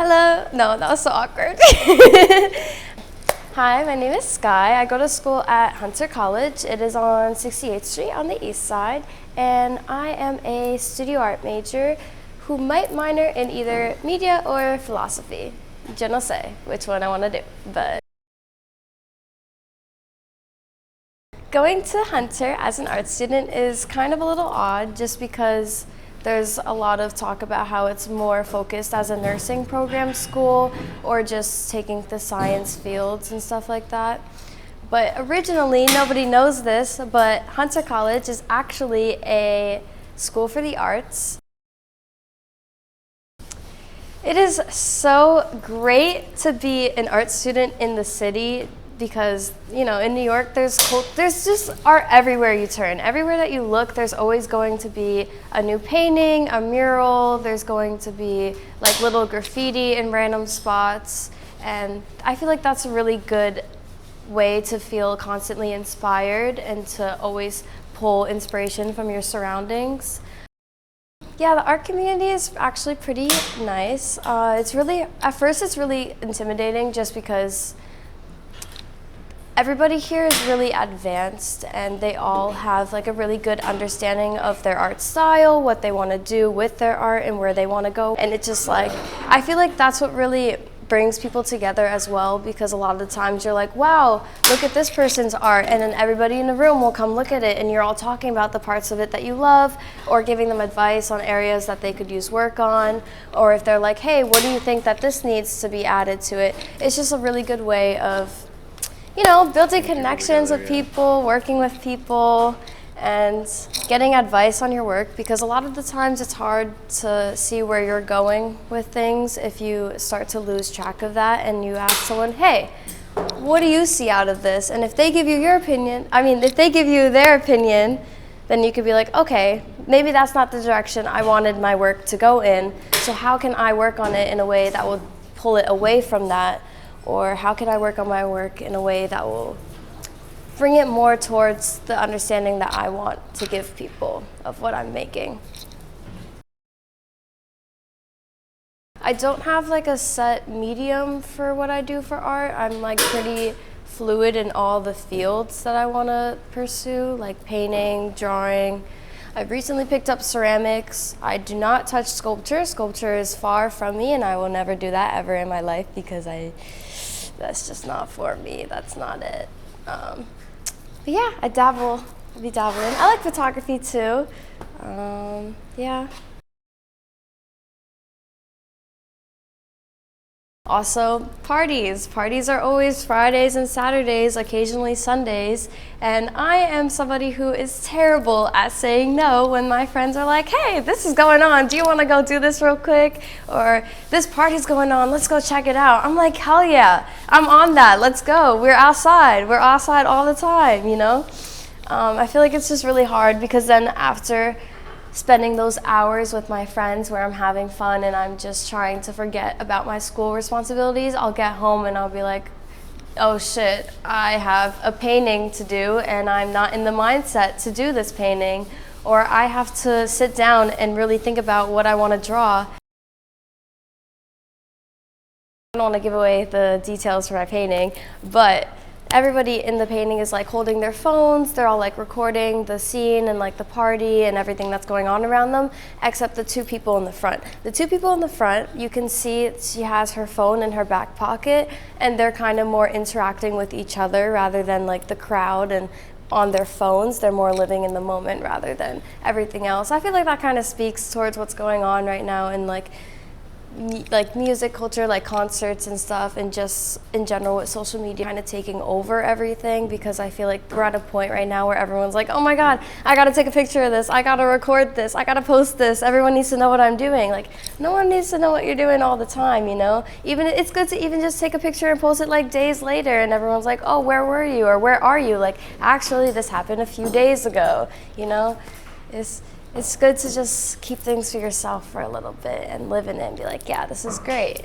Hello. No, that was so awkward. Hi, my name is Sky. I go to school at Hunter College. It is on 68th Street on the east side, and I am a studio art major who might minor in either media or philosophy. Je ne sais which one I want to do, but going to Hunter as an art student is kind of a little odd just because there's a lot of talk about how it's more focused as a nursing program school or just taking the science fields and stuff like that. But originally, nobody knows this, but Hunter College is actually a school for the arts. It is so great to be an art student in the city because, you know, in New York, there's just art everywhere you turn. Everywhere that you look, there's always going to be a new painting, a mural, there's going to be like little graffiti in random spots. And I feel like that's a really good way to feel constantly inspired and to always pull inspiration from your surroundings. Yeah, the art community is actually pretty nice. At first it's really intimidating just because everybody here is really advanced and they all have like a really good understanding of their art style, what they want to do with their art and where they want to go. And it's just like, I feel like that's what really brings people together as well, because a lot of the times you're like, wow, look at this person's art, and then everybody in the room will come look at it and you're all talking about the parts of it that you love or giving them advice on areas that they could use work on, or if they're like, hey, what do you think that this needs to be added to it? It's just a really good way of, you know, building connections with people, working with people, and getting advice on your work, because a lot of the times it's hard to see where you're going with things if you start to lose track of that and you ask someone, hey, what do you see out of this? And if they give you if they give you their opinion, then you could be like, okay, maybe that's not the direction I wanted my work to go in, so how can I work on it in a way that will pull it away from that? Or how can I work on my work in a way that will bring it more towards the understanding that I want to give people of what I'm making. I don't have like a set medium for what I do for art. I'm like pretty fluid in all the fields that I want to pursue, like painting, drawing. I've recently picked up ceramics. I do not touch sculpture. Sculpture is far from me, and I will never do that ever in my life because that's just not for me. That's not it. But yeah, I'll be dabbling. I like photography too. Yeah. Also, parties. Parties are always Fridays and Saturdays, occasionally Sundays, and I am somebody who is terrible at saying no when my friends are like, hey, this is going on, do you want to go do this real quick? Or this party's going on, let's go check it out. I'm like, hell yeah, I'm on that, let's go. We're outside all the time, you know? I feel like it's just really hard because then after spending those hours with my friends where I'm having fun and I'm just trying to forget about my school responsibilities, I'll get home and I'll be like, oh shit, I have a painting to do and I'm not in the mindset to do this painting, or I have to sit down and really think about what I want to draw. I don't want to give away the details for my painting, but everybody in the painting is like holding their phones, they're all like recording the scene and like the party and everything that's going on around them, except the two people in the front. The two people in the front, you can see she has her phone in her back pocket and they're kind of more interacting with each other rather than like the crowd and on their phones. They're more living in the moment rather than everything else. I feel like that kind of speaks towards what's going on right now in like music culture, like concerts and stuff, and just in general with social media kind of taking over everything, because I feel like we're at a point right now where everyone's like, oh my god, I gotta take a picture of this, I gotta record this, I gotta post this, everyone needs to know what I'm doing. Like, no one needs to know what you're doing all the time, you know? Even it's good to even just take a picture and post it like days later and everyone's like, oh, where were you, or where are you? Like, actually this happened a few days ago, you know? It's good to just keep things for yourself for a little bit and live in it and be like, yeah, this is great.